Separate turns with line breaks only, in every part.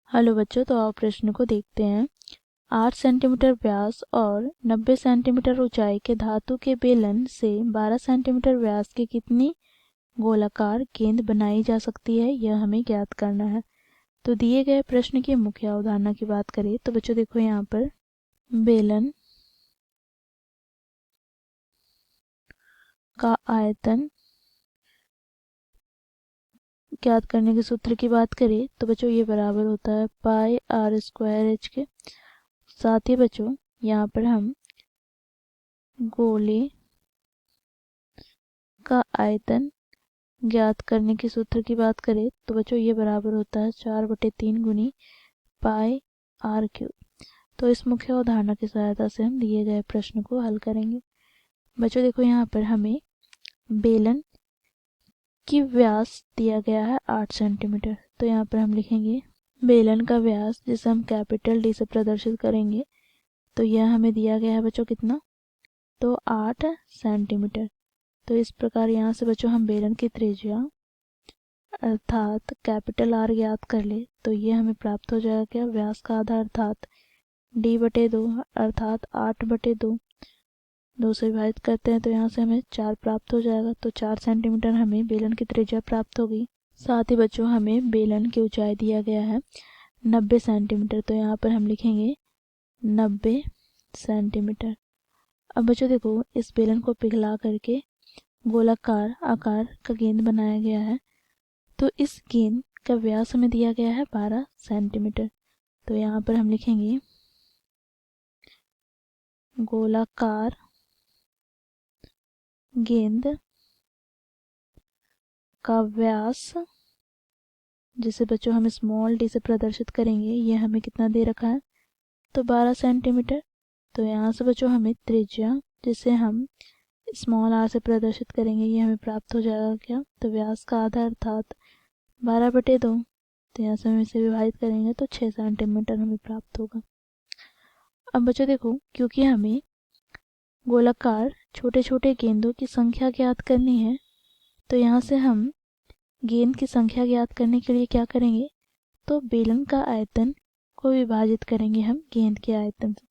Hello बच्चों, तो आओ प्रश्न को देखते हैं। 8 सेंटीमीटर व्यास और 90 सेंटीमीटर ऊंचाई के धातु के बेलन से 12 सेंटीमीटर व्यास की कितनी गोलाकार गेंद बनाई जा सकती है, यह हमें ज्ञात करना है। तो दिए गए प्रश्न की मुख्य अवधारणा की बात करें तो बच्चों देखो, यहाँ पर बेलन का आयतन ज्ञात करने के सूत्र की बात करें तो बच्चों ये बराबर होता है पाई आर स्क्वायर एच के। साथ ही बच्चों यहाँ पर हम गोले का आयतन ज्ञात करने के सूत्र की बात करें तो बच्चों ये बराबर होता है 4/3 गुनी पाई आर क्यूब। तो इस मुख्य अवधारणा की सहायता से हम दिए गए प्रश्न को हल करेंगे। बच्चों देखो, यहाँ पर हमें बेलन की व्यास दिया गया है 8 सेंटीमीटर। तो यहाँ पर हम लिखेंगे बेलन का व्यास, जिसे हम कैपिटल डी से प्रदर्शित करेंगे। तो यह हमें दिया गया है बच्चों कितना, तो 8 सेंटीमीटर। तो इस प्रकार यहाँ से बच्चों हम बेलन की त्रिज्या अर्थात कैपिटल आर ज्ञात कर ले तो ये हमें प्राप्त हो जाएगा क्या, व्यास का आधा अर्थात d/2 अर्थात 8/2। 2 से विभाजित करते हैं तो यहाँ से हमें 4 प्राप्त हो जाएगा। तो 4 सेंटीमीटर हमें बेलन की त्रिज्या प्राप्त होगी। साथ ही बच्चों हमें बेलन की ऊंचाई दिया गया है 90 सेंटीमीटर। तो यहाँ पर हम लिखेंगे 90 सेंटीमीटर। अब बच्चों देखो, इस बेलन को पिघला करके गोलाकार आकार का गेंद बनाया गया है। तो इस गेंद का व्यास हमें दिया गया है 12 सेंटीमीटर। तो यहाँ पर हम लिखेंगे गोलाकार गेंद का व्यास, जिसे बच्चों हम स्मॉल डी से प्रदर्शित करेंगे, ये हमें कितना दे रखा है, तो 12 सेंटीमीटर। तो यहाँ से बच्चों हमें त्रिज्या, जिसे हम स्मॉल आर से प्रदर्शित करेंगे, ये हमें प्राप्त हो जाएगा क्या, तो व्यास का आधा अर्थात 12/2। तो यहाँ से हम इसे विभाजित करेंगे तो 6 सेंटीमीटर हमें प्राप्त होगा। अब बच्चों देखो, क्योंकि हमें गोलाकार छोटे छोटे गेंदों की संख्या ज्ञात करनी है, तो यहाँ से हम गेंद की संख्या ज्ञात करने के लिए क्या करेंगे, तो बेलन का आयतन को विभाजित करेंगे हम गेंद के आयतन से।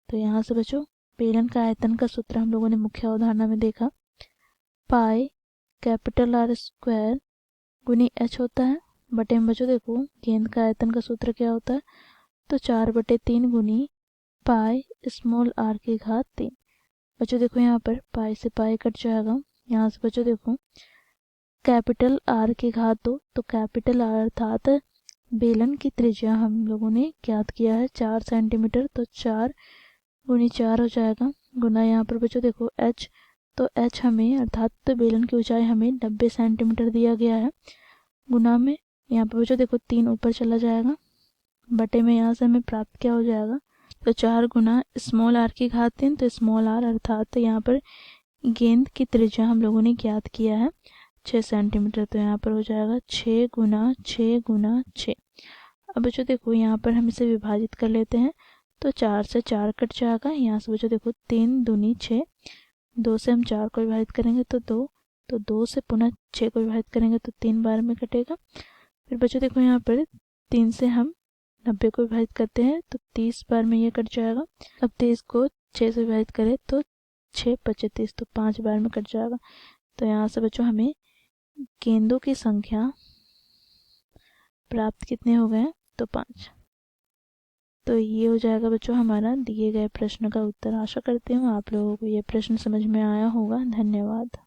तो यहाँ से बच्चों बेलन का आयतन का सूत्र हम लोगों ने मुख्य अवधारणा में देखा, पाई कैपिटल आर स्क्वायर गुनी एच होता है बटे में बच्चों देखो गेंद का आयतन का सूत्र क्या होता है, तो 4/3 गुनी पाई स्मॉल आर की घात 3। बच्चों देखो, यहाँ पर पाई से पाई कट जाएगा। यहाँ से बच्चों देखो कैपिटल आर की घात 2, तो कैपिटल आर अर्थात बेलन की त्रिज्या हम लोगों ने ज्ञात किया है 4 सेंटीमीटर। तो 4 गुनी 4 हो जाएगा, गुना यहाँ पर बच्चों देखो एच, तो एच हमें अर्थात बेलन की ऊंचाई हमें 90 सेंटीमीटर दिया गया है, गुना में यहाँ पर बच्चों देखो 3 ऊपर चला जाएगा, बटे में यहाँ से हमें प्राप्त क्या हो जाएगा, तो 4 गुना स्मॉल आर की घात 3। तो स्मॉल आर अर्थात यहाँ पर गेंद की त्रिज्या हम लोगों ने ज्ञात किया है 6 सेंटीमीटर। तो यहाँ पर हो जाएगा 6 गुना 6 गुना 6। अब बच्चों देखो, यहाँ पर हम इसे विभाजित कर लेते हैं तो 4 से 4 कट जाएगा। यहाँ से बच्चों देखो 3 दूनी 6, 2 से हम 4 को विभाजित करेंगे तो 2, तो 2 से पुनः 6 को विभाजित करेंगे तो 3 बार में कटेगा। फिर बच्चों देखो, यहाँ पर 3 से हम 90 को विभाजित करते हैं तो 30 बार में ये कट जाएगा। अब 30 को 6 से विभाजित करें तो 6 × 30, तो 5 बार में कट जाएगा। तो यहाँ से बच्चों हमें गेंदों की संख्या प्राप्त कितने हो गए, तो 5। तो ये हो जाएगा बच्चों हमारा दिए गए प्रश्न का उत्तर। आशा करती हूँ आप लोगों को ये प्रश्न समझ में आया होगा। धन्यवाद।